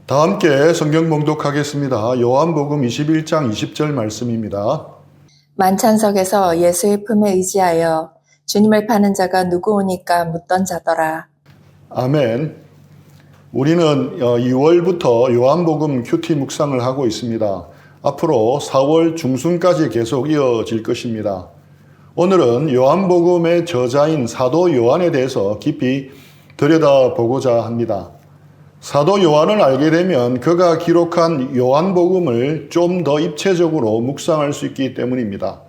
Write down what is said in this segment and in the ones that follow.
다 함께 성경 봉독하겠습니다. 요한복음 21장 20절 말씀입니다. 만찬석에서 예수의 품에 의지하여 주님을 파는 자가 누구오니까 묻던 자더라. 아멘. 우리는 2월부터 요한복음 큐티 묵상을 하고 있습니다. 앞으로 4월 중순까지 계속 이어질 것입니다. 오늘은 요한복음의 저자인 사도 요한에 대해서 깊이 들여다보고자 합니다. 사도 요한을 알게 되면 그가 기록한 요한복음을 좀 더 입체적으로 묵상할 수 있기 때문입니다.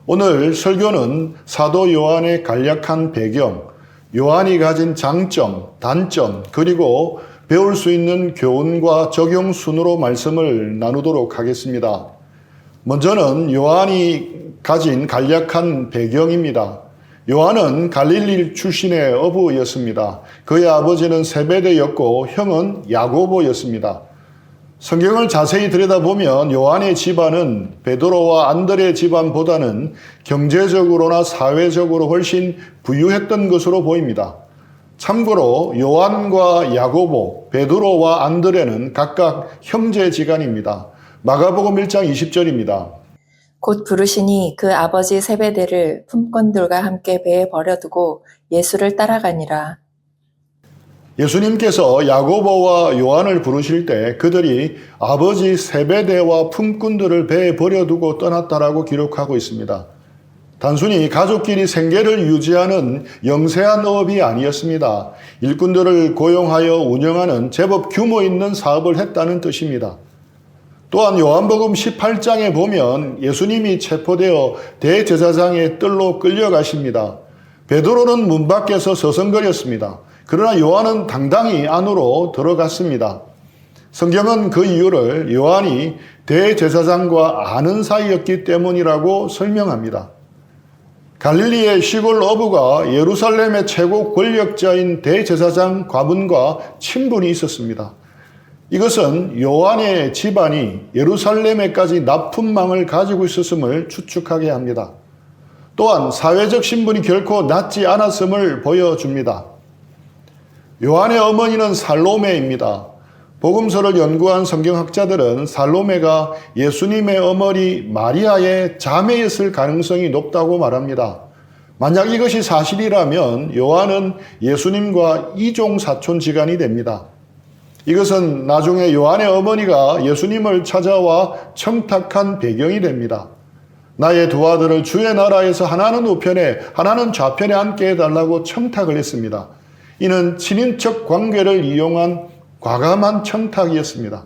오늘 설교는 사도 요한의 간략한 배경, 요한이 가진 장점, 단점, 그리고 배울 수 있는 교훈과 적용 순으로 말씀을 나누도록 하겠습니다. 먼저는 요한이 가진 간략한 배경입니다. 요한은 갈릴리 출신의 어부였습니다. 그의 아버지는 세베대였고 형은 야고보였습니다. 성경을 자세히 들여다보면 요한의 집안은 베드로와 안드레 집안보다는 경제적으로나 사회적으로 훨씬 부유했던 것으로 보입니다. 참고로 요한과 야고보, 베드로와 안드레는 각각 형제지간입니다. 마가복음 1장 20절입니다. 곧 부르시니 그 아버지 세베대를 품꾼들과 함께 배에 버려두고 예수를 따라가니라. 예수님께서 야고보와 요한을 부르실 때 그들이 아버지 세베대와 품꾼들을 배에 버려두고 떠났다라고 기록하고 있습니다. 단순히 가족끼리 생계를 유지하는 영세한 어업이 아니었습니다. 일꾼들을 고용하여 운영하는 제법 규모 있는 사업을 했다는 뜻입니다. 또한 요한복음 18장에 보면 예수님이 체포되어 대제사장의 뜰로 끌려가십니다. 베드로는 문 밖에서 서성거렸습니다. 그러나 요한은 당당히 안으로 들어갔습니다. 성경은 그 이유를 요한이 대제사장과 아는 사이였기 때문이라고 설명합니다. 갈릴리의 시골 어부가 예루살렘의 최고 권력자인 대제사장 과분과 친분이 있었습니다. 이것은 요한의 집안이 예루살렘에까지 납품망을 가지고 있었음을 추측하게 합니다. 또한 사회적 신분이 결코 낮지 않았음을 보여줍니다. 요한의 어머니는 살로메입니다. 복음서를 연구한 성경학자들은 살로메가 예수님의 어머니 마리아의 자매였을 가능성이 높다고 말합니다. 만약 이것이 사실이라면 요한은 예수님과 이종 사촌지간이 됩니다. 이것은 나중에 요한의 어머니가 예수님을 찾아와 청탁한 배경이 됩니다. 나의 두 아들을 주의 나라에서 하나는 우편에 하나는 좌편에 앉게 해달라고 청탁을 했습니다. 이는 친인척 관계를 이용한 과감한 청탁이었습니다.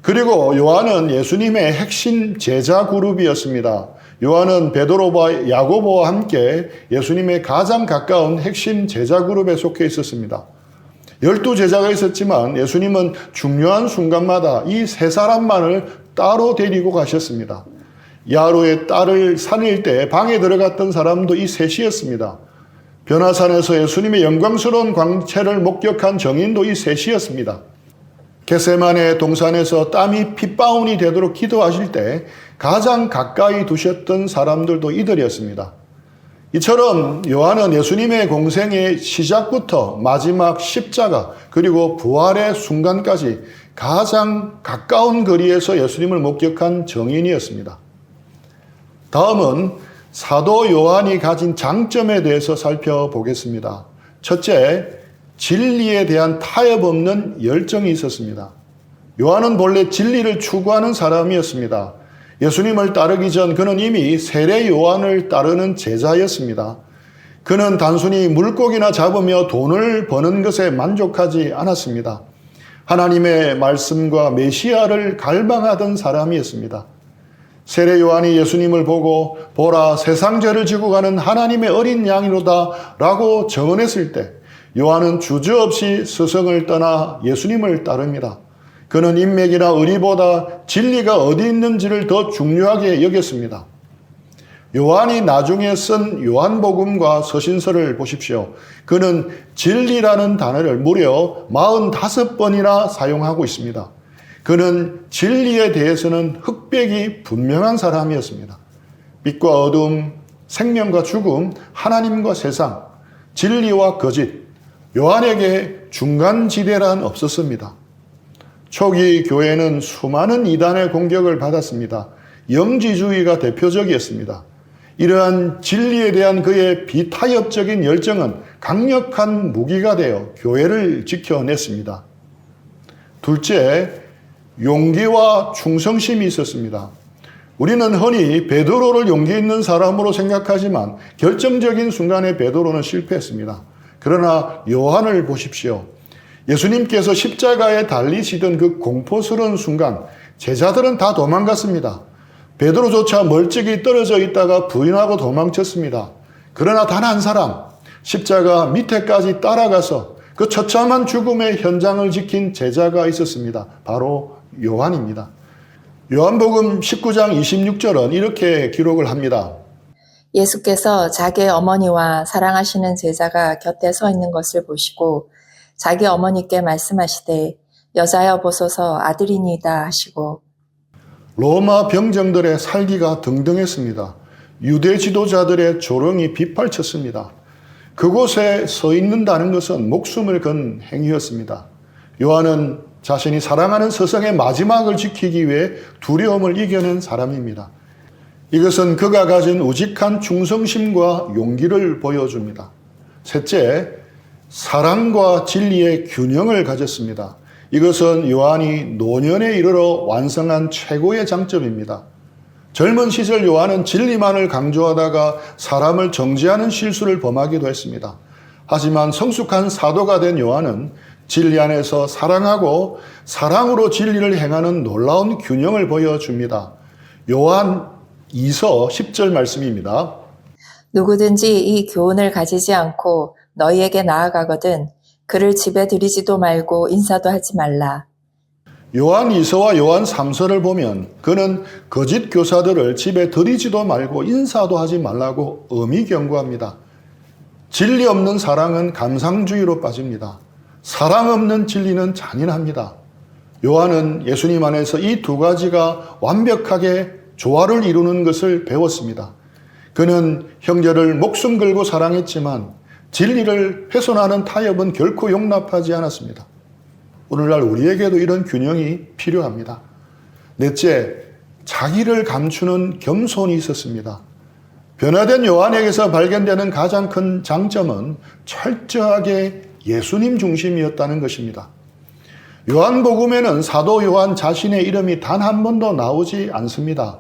그리고 요한은 예수님의 핵심 제자 그룹이었습니다. 요한은 베드로와 야고보와 함께 예수님의 가장 가까운 핵심 제자 그룹에 속해 있었습니다. 12제자가 있었지만 예수님은 중요한 순간마다 이 세 사람만을 따로 데리고 가셨습니다. 야로의 딸을 살릴 때 방에 들어갔던 사람도 이 셋이었습니다. 변화산에서 예수님의 영광스러운 광채를 목격한 정인도 이 셋이었습니다. 겟세마네 동산에서 땀이 핏방울이 되도록 기도하실 때 가장 가까이 두셨던 사람들도 이들이었습니다. 이처럼 요한은 예수님의 공생의 시작부터 마지막 십자가 그리고 부활의 순간까지 가장 가까운 거리에서 예수님을 목격한 정인이었습니다. 다음은 사도 요한이 가진 장점에 대해서 살펴보겠습니다. 첫째, 진리에 대한 타협 없는 열정이 있었습니다. 요한은 본래 진리를 추구하는 사람이었습니다. 예수님을 따르기 전 그는 이미 세례 요한을 따르는 제자였습니다. 그는 단순히 물고기나 잡으며 돈을 버는 것에 만족하지 않았습니다. 하나님의 말씀과 메시아를 갈망하던 사람이었습니다. 세례 요한이 예수님을 보고 보라 세상 죄를 지고 가는 하나님의 어린 양이로다 라고 증언했을 때 요한은 주저없이 스승을 떠나 예수님을 따릅니다. 그는 인맥이나 의리보다 진리가 어디 있는지를 더 중요하게 여겼습니다. 요한이 나중에 쓴 요한복음과 서신서를 보십시오. 그는 진리라는 단어를 무려 45번이나 사용하고 있습니다. 그는 진리에 대해서는 흑백이 분명한 사람이었습니다. 빛과 어둠, 생명과 죽음, 하나님과 세상, 진리와 거짓, 요한에게 중간지대란 없었습니다. 초기 교회는 수많은 이단의 공격을 받았습니다. 영지주의가 대표적이었습니다. 이러한 진리에 대한 그의 비타협적인 열정은 강력한 무기가 되어 교회를 지켜냈습니다. 둘째, 용기와 충성심이 있었습니다. 우리는 흔히 베드로를 용기 있는 사람으로 생각하지만 결정적인 순간에 베드로는 실패했습니다. 그러나 요한을 보십시오. 예수님께서 십자가에 달리시던 그 공포스러운 순간 제자들은 다 도망갔습니다. 베드로조차 멀찍이 떨어져 있다가 부인하고 도망쳤습니다. 그러나 단 한 사람, 십자가 밑에까지 따라가서 그 처참한 죽음의 현장을 지킨 제자가 있었습니다. 바로 요한입니다. 요한복음 19장 26절은 이렇게 기록을 합니다. 예수께서 자기의 어머니와 사랑하시는 제자가 곁에 서 있는 것을 보시고 자기 어머니께 말씀하시되 여자여 보소서 아들이니이다 하시고 로마 병정들의 살기가 등등했습니다. 유대 지도자들의 조롱이 빗발쳤습니다. 그곳에 서 있는다는 것은 목숨을 건 행위였습니다. 요한은 자신이 사랑하는 서성의 마지막을 지키기 위해 두려움을 이겨낸 사람입니다. 이것은 그가 가진 우직한 충성심과 용기를 보여줍니다. 셋째, 사랑과 진리의 균형을 가졌습니다. 이것은 요한이 노년에 이르러 완성한 최고의 장점입니다. 젊은 시절 요한은 진리만을 강조하다가 사람을 정죄하는 실수를 범하기도 했습니다. 하지만 성숙한 사도가 된 요한은 진리 안에서 사랑하고 사랑으로 진리를 행하는 놀라운 균형을 보여줍니다. 요한 2서 10절 말씀입니다. 누구든지 이 교훈을 가지지 않고 너희에게 나아가거든 그를 집에 들이지도 말고 인사도 하지 말라. 요한 2서와 요한 3서를 보면 그는 거짓 교사들을 집에 들이지도 말고 인사도 하지 말라고 엄히 경고합니다. 진리 없는 사랑은 감상주의로 빠집니다. 사랑 없는 진리는 잔인합니다. 요한은 예수님 안에서 이 두 가지가 완벽하게 조화를 이루는 것을 배웠습니다. 그는 형제를 목숨 걸고 사랑했지만 진리를 훼손하는 타협은 결코 용납하지 않았습니다. 오늘날 우리에게도 이런 균형이 필요합니다. 넷째, 자기를 감추는 겸손이 있었습니다. 변화된 요한에게서 발견되는 가장 큰 장점은 철저하게 예수님 중심이었다는 것입니다. 요한복음에는 사도 요한 자신의 이름이 단 한 번도 나오지 않습니다.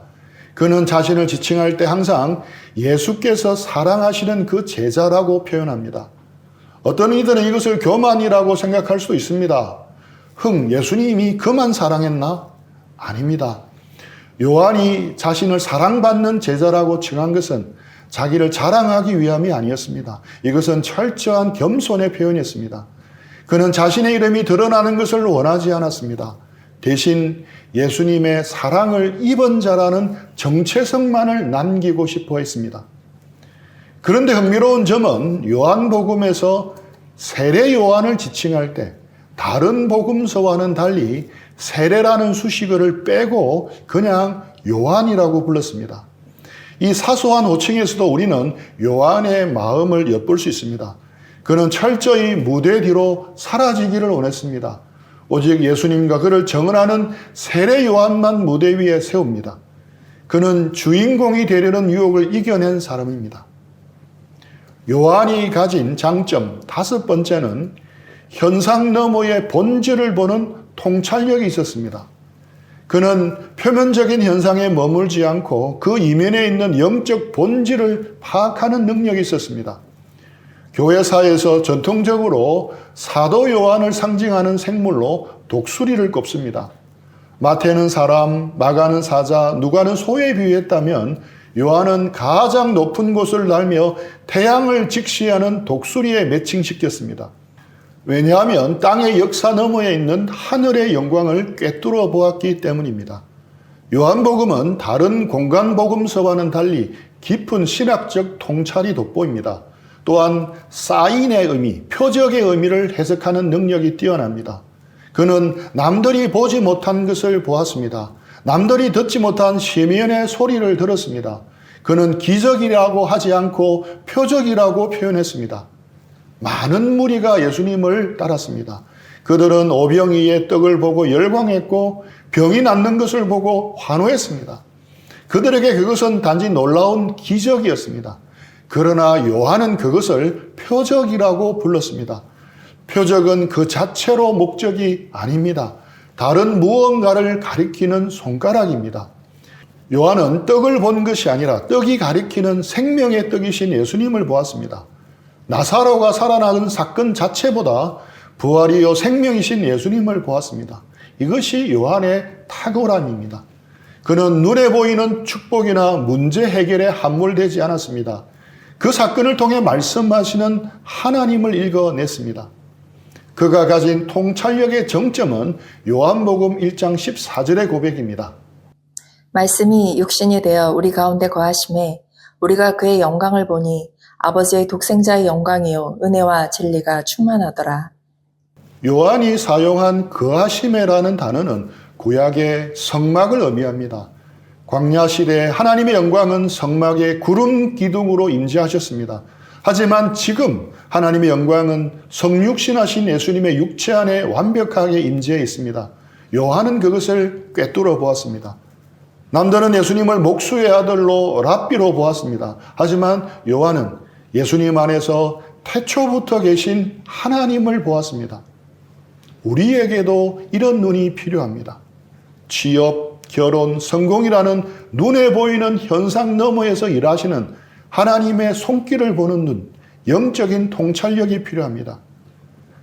그는 자신을 지칭할 때 항상 예수께서 사랑하시는 그 제자라고 표현합니다. 어떤 이들은 이것을 교만이라고 생각할 수도 있습니다. 예수님이 그만 사랑했나? 아닙니다. 요한이 자신을 사랑받는 제자라고 칭한 것은 자기를 자랑하기 위함이 아니었습니다. 이것은 철저한 겸손의 표현이었습니다. 그는 자신의 이름이 드러나는 것을 원하지 않았습니다. 대신 예수님의 사랑을 입은 자라는 정체성만을 남기고 싶어 했습니다. 그런데 흥미로운 점은 요한복음에서 세례 요한을 지칭할 때 다른 복음서와는 달리 세례라는 수식어를 빼고 그냥 요한이라고 불렀습니다. 이 사소한 호칭에서도 우리는 요한의 마음을 엿볼 수 있습니다. 그는 철저히 무대 뒤로 사라지기를 원했습니다. 오직 예수님과 그를 정언하는 세례 요한만 무대 위에 세웁니다. 그는 주인공이 되려는 유혹을 이겨낸 사람입니다. 요한이 가진 장점 다섯 번째는 현상 너머의 본질을 보는 통찰력이 있었습니다. 그는 표면적인 현상에 머물지 않고 그 이면에 있는 영적 본질을 파악하는 능력이 있었습니다. 교회사에서 전통적으로 사도 요한을 상징하는 생물로 독수리를 꼽습니다. 마태는 사람, 마가는 사자, 누가는 소에 비유했다면 요한은 가장 높은 곳을 날며 태양을 직시하는 독수리에 매칭시켰습니다. 왜냐하면 땅의 역사 너머에 있는 하늘의 영광을 꿰뚫어 보았기 때문입니다. 요한복음은 다른 공간복음서와는 달리 깊은 신학적 통찰이 돋보입니다. 또한 사인의 의미, 표적의 의미를 해석하는 능력이 뛰어납니다. 그는 남들이 보지 못한 것을 보았습니다. 남들이 듣지 못한 시면의 소리를 들었습니다. 그는 기적이라고 하지 않고 표적이라고 표현했습니다. 많은 무리가 예수님을 따랐습니다. 그들은 오병이의 떡을 보고 열광했고 병이 낫는 것을 보고 환호했습니다. 그들에게 그것은 단지 놀라운 기적이었습니다. 그러나 요한은 그것을 표적이라고 불렀습니다. 표적은 그 자체로 목적이 아닙니다. 다른 무언가를 가리키는 손가락입니다. 요한은 떡을 본 것이 아니라 떡이 가리키는 생명의 떡이신 예수님을 보았습니다. 나사로가 살아나는 사건 자체보다 부활이요 생명이신 예수님을 보았습니다. 이것이 요한의 탁월함입니다. 그는 눈에 보이는 축복이나 문제 해결에 함몰되지 않았습니다. 그 사건을 통해 말씀하시는 하나님을 읽어냈습니다. 그가 가진 통찰력의 정점은 요한복음 1장 14절의 고백입니다. 말씀이 육신이 되어 우리 가운데 거하심에 우리가 그의 영광을 보니 아버지의 독생자의 영광이요 은혜와 진리가 충만하더라. 요한이 사용한 거하심에라는 단어는 구약의 성막을 의미합니다. 광야 시대에 하나님의 영광은 성막의 구름 기둥으로 임재하셨습니다. 하지만 지금 하나님의 영광은 성육신하신 예수님의 육체 안에 완벽하게 임재해 있습니다. 요한은 그것을 꿰뚫어 보았습니다. 남들은 예수님을 목수의 아들로 랍비로 보았습니다. 하지만 요한은 예수님 안에서 태초부터 계신 하나님을 보았습니다. 우리에게도 이런 눈이 필요합니다. 취업, 결혼, 성공이라는 눈에 보이는 현상 너머에서 일하시는 하나님의 손길을 보는 눈, 영적인 통찰력이 필요합니다.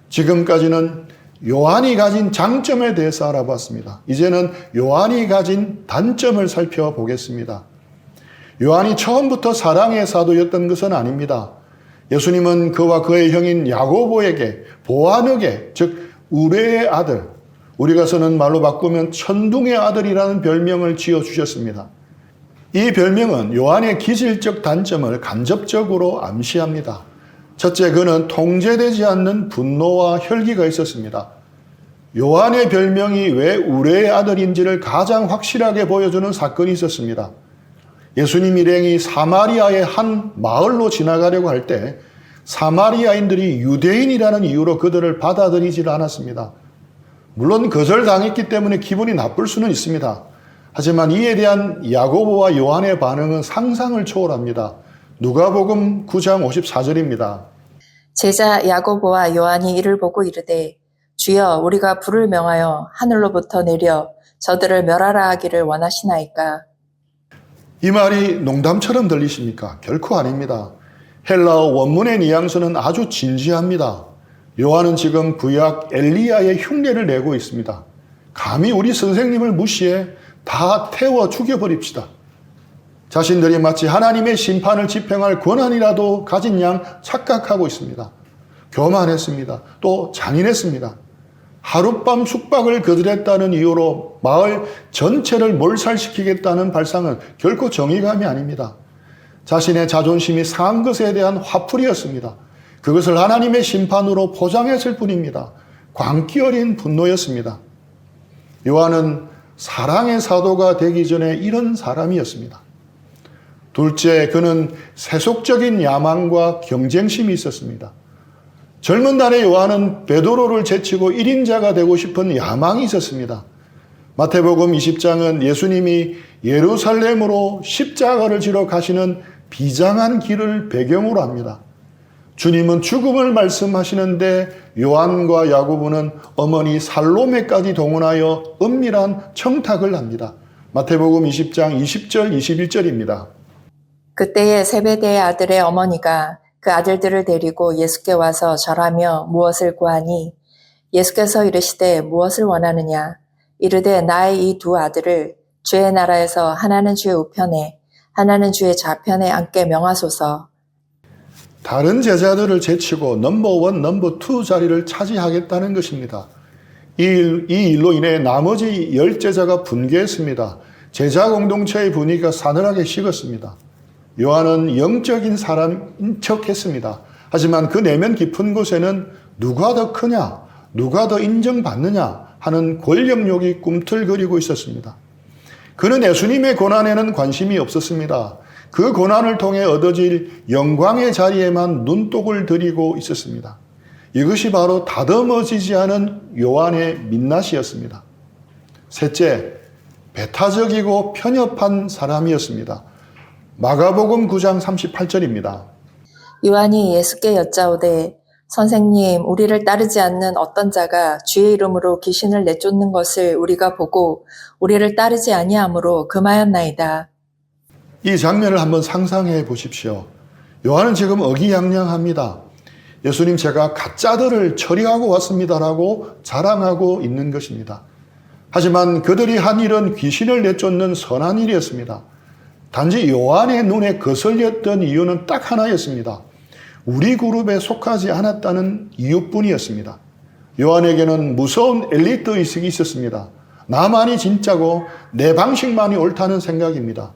지금까지는 요한이 가진 장점에 대해서 알아봤습니다. 이제는 요한이 가진 단점을 살펴보겠습니다. 요한이 처음부터 사랑의 사도였던 것은 아닙니다. 예수님은 그와 그의 형인 야고보에게 보아너게, 즉 우레의 아들, 우리가 쓰는 말로 바꾸면 천둥의 아들이라는 별명을 지어주셨습니다. 이 별명은 요한의 기질적 단점을 간접적으로 암시합니다. 첫째, 그는 통제되지 않는 분노와 혈기가 있었습니다. 요한의 별명이 왜 우레의 아들인지를 가장 확실하게 보여주는 사건이 있었습니다. 예수님 일행이 사마리아의 한 마을로 지나가려고 할 때 사마리아인들이 유대인이라는 이유로 그들을 받아들이질 않았습니다. 물론 거절당했기 때문에 기분이 나쁠 수는 있습니다. 하지만 이에 대한 야고보와 요한의 반응은 상상을 초월합니다. 누가복음 9장 54절입니다. 제자 야고보와 요한이 이를 보고 이르되 주여 우리가 불을 명하여 하늘로부터 내려 저들을 멸하라 하기를 원하시나이까. 이 말이 농담처럼 들리십니까? 결코 아닙니다. 헬라어 원문의 뉘앙스는 아주 진지합니다. 요한은 지금 구약 엘리야의 흉내를 내고 있습니다. 감히 우리 선생님을 무시해 다 태워 죽여버립시다. 자신들이 마치 하나님의 심판을 집행할 권한이라도 가진 양 착각하고 있습니다. 교만했습니다. 또 잔인했습니다. 하룻밤 숙박을 거절했다는 이유로 마을 전체를 몰살시키겠다는 발상은 결코 정의감이 아닙니다. 자신의 자존심이 상한 것에 대한 화풀이였습니다. 그것을 하나님의 심판으로 포장했을 뿐입니다. 광기 어린 분노였습니다. 요한은 사랑의 사도가 되기 전에 이런 사람이었습니다. 둘째, 그는 세속적인 야망과 경쟁심이 있었습니다. 젊은 날의 요한은 베드로를 제치고 1인자가 되고 싶은 야망이 있었습니다. 마태복음 20장은 예수님이 예루살렘으로 십자가를 지러 가시는 비장한 길을 배경으로 합니다. 주님은 죽음을 말씀하시는데 요한과 야고보는 어머니 살로메까지 동원하여 은밀한 청탁을 합니다. 마태복음 20장 20절 21절입니다. 그때에 세베대의 아들의 어머니가 그 아들들을 데리고 예수께 와서 절하며 무엇을 구하니 예수께서 이르시되 무엇을 원하느냐 이르되 나의 이 두 아들을 주의 나라에서 하나는 주의 우편에 하나는 주의 좌편에 앉게 명하소서. 다른 제자들을 제치고 넘버1, 넘버2 자리를 차지하겠다는 것입니다. 이 일로 인해 나머지 10제자가 분개했습니다. 제자 공동체의 분위기가 사늘하게 식었습니다. 요한은 영적인 사람인 척했습니다. 하지만 그 내면 깊은 곳에는 누가 더 크냐, 누가 더 인정받느냐 하는 권력욕이 꿈틀거리고 있었습니다. 그는 예수님의 고난에는 관심이 없었습니다. 그 고난을 통해 얻어질 영광의 자리에만 눈독을 들이고 있었습니다. 이것이 바로 다듬어지지 않은 요한의 민낯이었습니다. 셋째, 배타적이고 편협한 사람이었습니다. 마가복음 9장 38절입니다. 요한이 예수께 여짜오되 선생님, 우리를 따르지 않는 어떤 자가 주의 이름으로 귀신을 내쫓는 것을 우리가 보고 우리를 따르지 아니하므로 금하였나이다. 이 장면을 한번 상상해 보십시오. 요한은 지금 의기양양합니다. 예수님, 제가 가짜들을 처리하고 왔습니다라고 자랑하고 있는 것입니다. 하지만 그들이 한 일은 귀신을 내쫓는 선한 일이었습니다. 단지 요한의 눈에 거슬렸던 이유는 딱 하나였습니다. 우리 그룹에 속하지 않았다는 이유뿐이었습니다. 요한에게는 무서운 엘리트 의식이 있었습니다. 나만이 진짜고 내 방식만이 옳다는 생각입니다.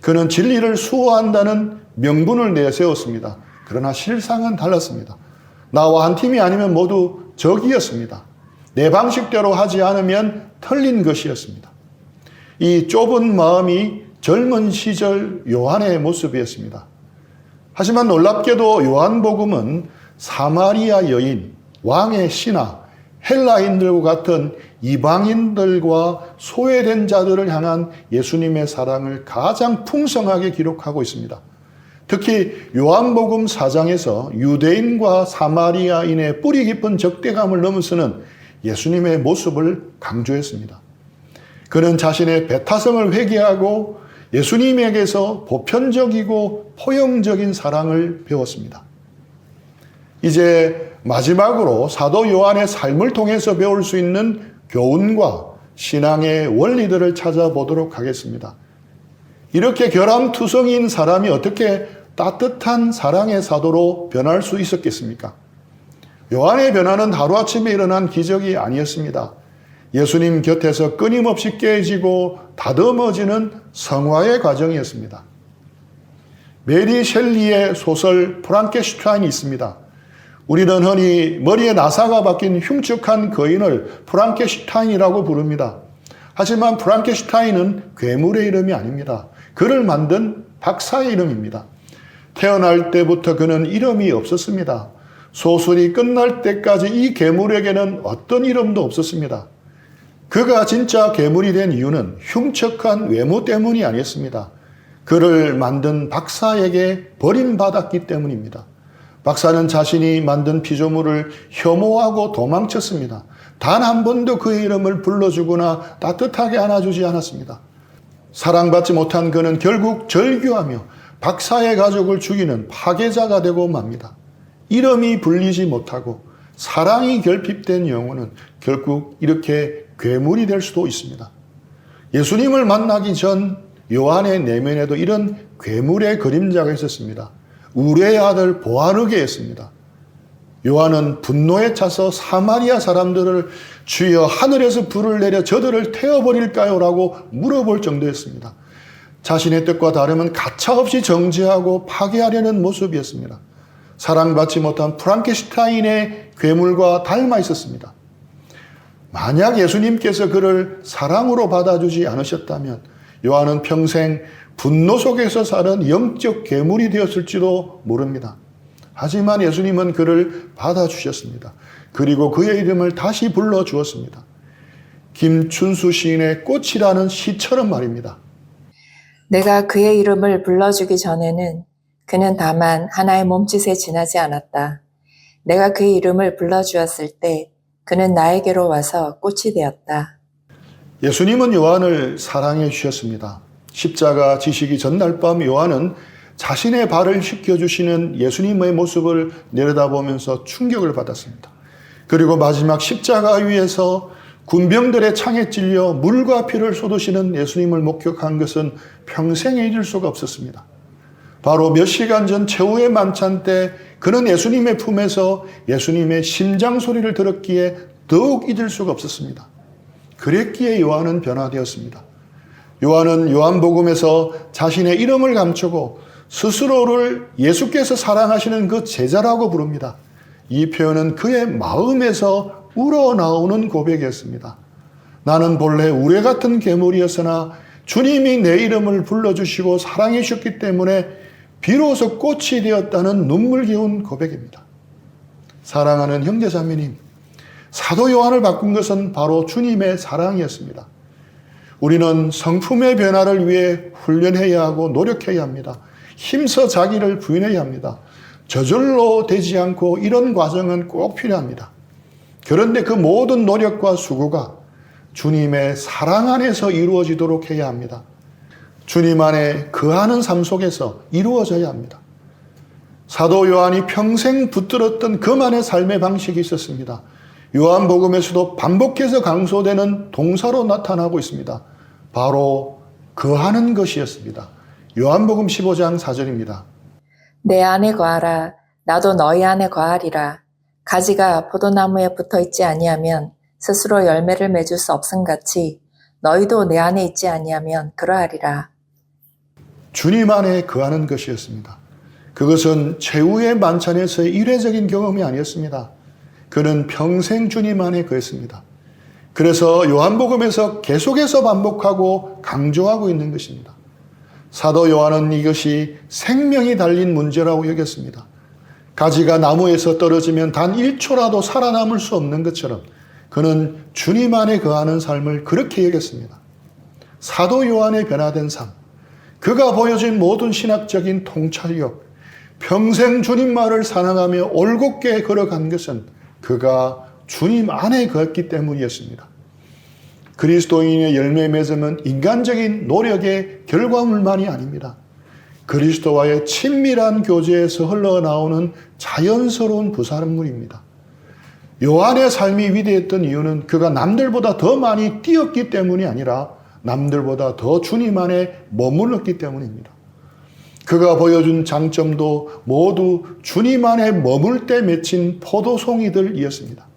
그는 진리를 수호한다는 명분을 내세웠습니다. 그러나 실상은 달랐습니다. 나와 한 팀이 아니면 모두 적이었습니다. 내 방식대로 하지 않으면 틀린 것이었습니다. 이 좁은 마음이 젊은 시절 요한의 모습이었습니다. 하지만 놀랍게도 요한복음은 사마리아 여인, 왕의 신하, 헬라인들과 같은 이방인들과 소외된 자들을 향한 예수님의 사랑을 가장 풍성하게 기록하고 있습니다. 특히 요한복음 4장에서 유대인과 사마리아인의 뿌리 깊은 적대감을 넘어서는 예수님의 모습을 강조했습니다. 그는 자신의 배타성을 회개하고 예수님에게서 보편적이고 포용적인 사랑을 배웠습니다. 이제 마지막으로 사도 요한의 삶을 통해서 배울 수 있는 교훈과 신앙의 원리들을 찾아보도록 하겠습니다. 이렇게 결함투성이인 사람이 어떻게 따뜻한 사랑의 사도로 변할 수 있었겠습니까? 요한의 변화는 하루아침에 일어난 기적이 아니었습니다. 예수님 곁에서 끊임없이 깨지고 다듬어지는 성화의 과정이었습니다. 메리 셸리의 소설 프랑켄슈타인이 있습니다. 우리는 흔히 머리에 나사가 박힌 흉측한 거인을 프랑켄슈타인이라고 부릅니다. 하지만 프랑켄슈타인은 괴물의 이름이 아닙니다. 그를 만든 박사의 이름입니다. 태어날 때부터 그는 이름이 없었습니다. 소설이 끝날 때까지 이 괴물에게는 어떤 이름도 없었습니다. 그가 진짜 괴물이 된 이유는 흉측한 외모 때문이 아니었습니다. 그를 만든 박사에게 버림받았기 때문입니다. 박사는 자신이 만든 피조물을 혐오하고 도망쳤습니다. 단 한 번도 그의 이름을 불러주거나 따뜻하게 안아주지 않았습니다. 사랑받지 못한 그는 결국 절규하며 박사의 가족을 죽이는 파괴자가 되고 맙니다. 이름이 불리지 못하고 사랑이 결핍된 영혼은 결국 이렇게 괴물이 될 수도 있습니다. 예수님을 만나기 전 요한의 내면에도 이런 괴물의 그림자가 있었습니다. 우레의 아들 보아르게였습니다. 요한은 분노에 차서 사마리아 사람들을 주여 하늘에서 불을 내려 저들을 태워버릴까요? 라고 물어볼 정도였습니다. 자신의 뜻과 다르면 가차없이 정죄하고 파괴하려는 모습이었습니다. 사랑받지 못한 프랑켄슈타인의 괴물과 닮아 있었습니다. 만약 예수님께서 그를 사랑으로 받아주지 않으셨다면 요한은 평생 분노 속에서 사는 영적 괴물이 되었을지도 모릅니다. 하지만 예수님은 그를 받아주셨습니다. 그리고 그의 이름을 다시 불러주었습니다. 김춘수 시인의 꽃이라는 시처럼 말입니다. 내가 그의 이름을 불러주기 전에는 그는 다만 하나의 몸짓에 지나지 않았다. 내가 그의 이름을 불러주었을 때 그는 나에게로 와서 꽃이 되었다. 예수님은 요한을 사랑해 주셨습니다. 십자가 지시기 전날 밤 요한은 자신의 발을 씻겨주시는 예수님의 모습을 내려다보면서 충격을 받았습니다. 그리고 마지막 십자가 위에서 군병들의 창에 찔려 물과 피를 쏟으시는 예수님을 목격한 것은 평생에 잊을 수가 없었습니다. 바로 몇 시간 전 최후의 만찬 때 그는 예수님의 품에서 예수님의 심장 소리를 들었기에 더욱 잊을 수가 없었습니다. 그랬기에 요한은 변화되었습니다. 요한은 요한복음에서 자신의 이름을 감추고 스스로를 예수께서 사랑하시는 그 제자라고 부릅니다. 이 표현은 그의 마음에서 우러나오는 고백이었습니다. 나는 본래 우레 같은 괴물이었으나 주님이 내 이름을 불러주시고 사랑해 주셨기 때문에 비로소 꽃이 되었다는 눈물겨운 고백입니다. 사랑하는 형제자매님, 사도 요한을 바꾼 것은 바로 주님의 사랑이었습니다. 우리는 성품의 변화를 위해 훈련해야 하고 노력해야 합니다. 힘써 자기를 부인해야 합니다. 저절로 되지 않고 이런 과정은 꼭 필요합니다. 그런데 그 모든 노력과 수고가 주님의 사랑 안에서 이루어지도록 해야 합니다. 주님 안에 거하는 삶 속에서 이루어져야 합니다. 사도 요한이 평생 붙들었던 그만의 삶의 방식이 있었습니다. 요한복음에서도 반복해서 강조되는 동사로 나타나고 있습니다. 바로 거하는 것이었습니다. 요한복음 15장 4절입니다. 내 안에 거하라. 나도 너희 안에 거하리라. 가지가 포도나무에 붙어 있지 아니하면 스스로 열매를 맺을 수 없음같이 너희도 내 안에 있지 아니하면 그러하리라. 주님 안에 거하는 것이었습니다. 그것은 최후의 만찬에서의 일회적인 경험이 아니었습니다. 그는 평생 주님 안에 거했습니다. 그래서 요한복음에서 계속해서 반복하고 강조하고 있는 것입니다. 사도 요한은 이것이 생명이 달린 문제라고 여겼습니다. 가지가 나무에서 떨어지면 단 1초라도 살아남을 수 없는 것처럼 그는 주님 안에 거하는 삶을 그렇게 여겼습니다. 사도 요한의 변화된 삶, 그가 보여준 모든 신학적인 통찰력, 평생 주님 말을 사랑하며 올곧게 걸어간 것은 그가 주님 안에 거했기 때문이었습니다. 그리스도인의 열매 맺음은 인간적인 노력의 결과물만이 아닙니다. 그리스도와의 친밀한 교제에서 흘러나오는 자연스러운 부산물입니다. 요한의 삶이 위대했던 이유는 그가 남들보다 더 많이 뛰었기 때문이 아니라 남들보다 더 주님 안에 머물렀기 때문입니다. 그가 보여준 장점도 모두 주님 안에 머물 때 맺힌 포도송이들이었습니다.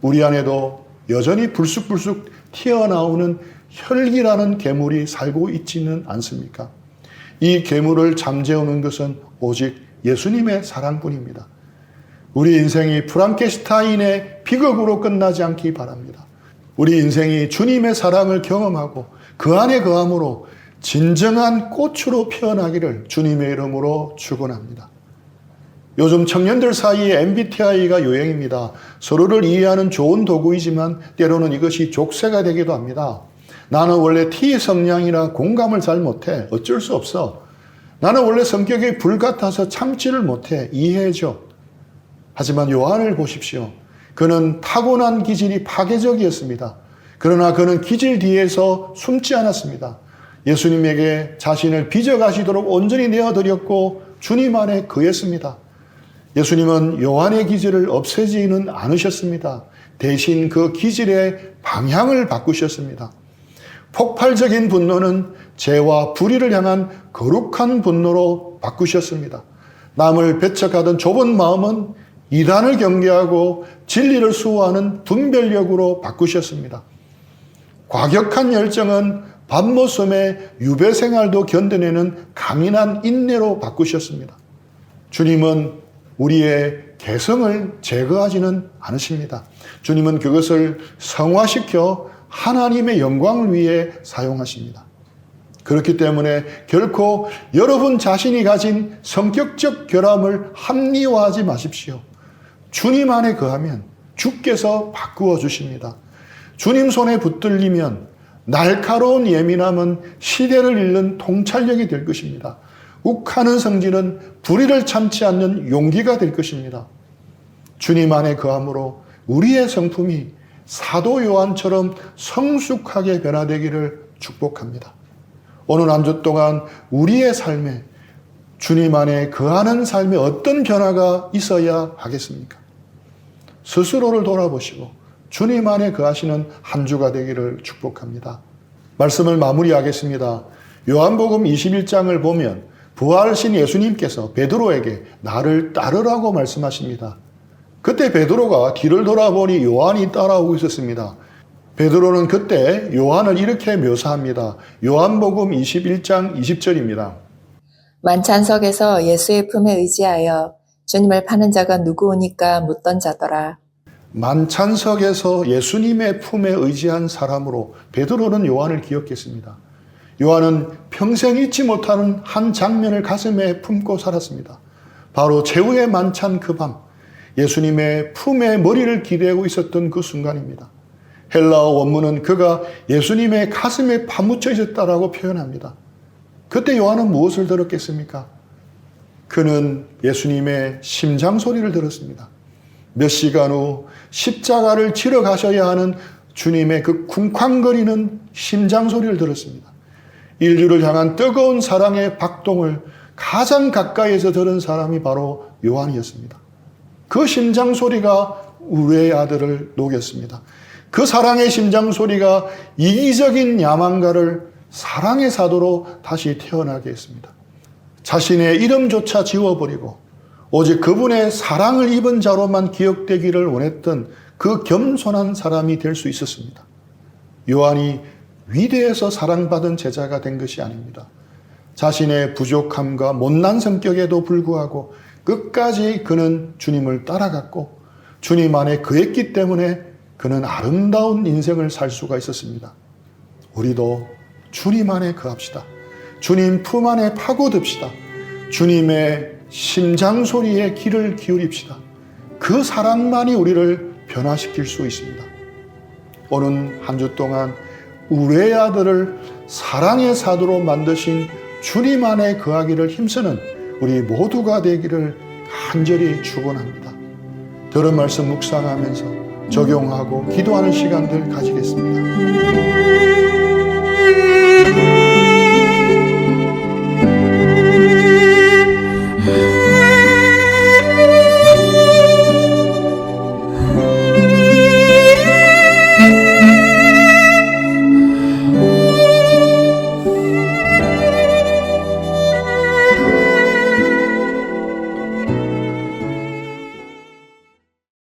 우리 안에도 여전히 불쑥불쑥 튀어나오는 혈기라는 괴물이 살고 있지는 않습니까? 이 괴물을 잠재우는 것은 오직 예수님의 사랑뿐입니다. 우리 인생이 프랑켄슈타인의 비극으로 끝나지 않기 바랍니다. 우리 인생이 주님의 사랑을 경험하고 그 안에 거함으로 진정한 꽃으로 피어나기를 주님의 이름으로 축원합니다. 요즘 청년들 사이에 MBTI가 유행입니다. 서로를 이해하는 좋은 도구이지만 때로는 이것이 족쇄가 되기도 합니다. 나는 원래 T 성향이라 공감을 잘 못해. 어쩔 수 없어. 나는 원래 성격이 불 같아서 참지를 못해. 이해해줘. 하지만 요한을 보십시오. 그는 타고난 기질이 파괴적이었습니다. 그러나 그는 기질 뒤에서 숨지 않았습니다. 예수님에게 자신을 빚어가시도록 온전히 내어드렸고 주님 안에 거했습니다. 예수님은 요한의 기질을 없애지는 않으셨습니다. 대신 그 기질의 방향을 바꾸셨습니다. 폭발적인 분노는 죄와 불의를 향한 거룩한 분노로 바꾸셨습니다. 남을 배척하던 좁은 마음은 이단을 경계하고 진리를 수호하는 분별력으로 바꾸셨습니다. 과격한 열정은 밤모섬의 유배 생활도 견뎌내는 강인한 인내로 바꾸셨습니다. 주님은 우리의 개성을 제거하지는 않으십니다. 주님은 그것을 성화시켜 하나님의 영광을 위해 사용하십니다. 그렇기 때문에 결코 여러분 자신이 가진 성격적 결함을 합리화하지 마십시오. 주님 안에 거하면 주께서 바꾸어 주십니다. 주님 손에 붙들리면 날카로운 예민함은 시대를 읽는 통찰력이 될 것입니다. 욱하는 성질은 불의를 참지 않는 용기가 될 것입니다. 주님 안에 거함으로 우리의 성품이 사도 요한처럼 성숙하게 변화되기를 축복합니다. 오늘 한 주 동안 우리의 삶에 주님 안에 거하는 삶에 어떤 변화가 있어야 하겠습니까? 스스로를 돌아보시고 주님 안에 거하시는 한 주가 되기를 축복합니다. 말씀을 마무리하겠습니다. 요한복음 21장을 보면 부활신 예수님께서 베드로에게 나를 따르라고 말씀하십니다. 그때 베드로가 뒤를 돌아보니 요한이 따라오고 있었습니다. 베드로는 그때 요한을 이렇게 묘사합니다. 요한복음 21장 20절입니다. 만찬석에서 예수의 품에 의지하여 주님을 파는 자가 누구오니까 묻던 자더라. 만찬석에서 예수님의 품에 의지한 사람으로 베드로는 요한을 기억했습니다. 요한은 평생 잊지 못하는 한 장면을 가슴에 품고 살았습니다. 바로 최후의 만찬 그 밤, 예수님의 품에 머리를 기대고 있었던 그 순간입니다. 헬라어 원문은 그가 예수님의 가슴에 파묻혀 있었다라고 표현합니다. 그때 요한은 무엇을 들었겠습니까? 그는 예수님의 심장 소리를 들었습니다. 몇 시간 후 십자가를 지러 가셔야 하는 주님의 그 쿵쾅거리는 심장 소리를 들었습니다. 인류를 향한 뜨거운 사랑의 박동을 가장 가까이에서 들은 사람이 바로 요한이었습니다. 그 심장 소리가 우리의 아들을 녹였습니다. 그 사랑의 심장 소리가 이기적인 야망가를 사랑의 사도로 다시 태어나게 했습니다. 자신의 이름조차 지워버리고 오직 그분의 사랑을 입은 자로만 기억되기를 원했던 그 겸손한 사람이 될 수 있었습니다. 요한이 위대해서 사랑받은 제자가 된 것이 아닙니다. 자신의 부족함과 못난 성격에도 불구하고 끝까지 그는 주님을 따라갔고 주님 안에 거했기 때문에 그는 아름다운 인생을 살 수가 있었습니다. 우리도 주님 안에 거합시다. 주님 품 안에 파고듭시다. 주님의 심장 소리에 귀를 기울입시다. 그 사랑만이 우리를 변화시킬 수 있습니다. 오는 한 주 동안 우리의 아들을 사랑의 사도로 만드신 주님 안에 거하기를 힘쓰는 우리 모두가 되기를 간절히 축원합니다. 들은 말씀 묵상하면서 적용하고 기도하는 시간들 가지겠습니다.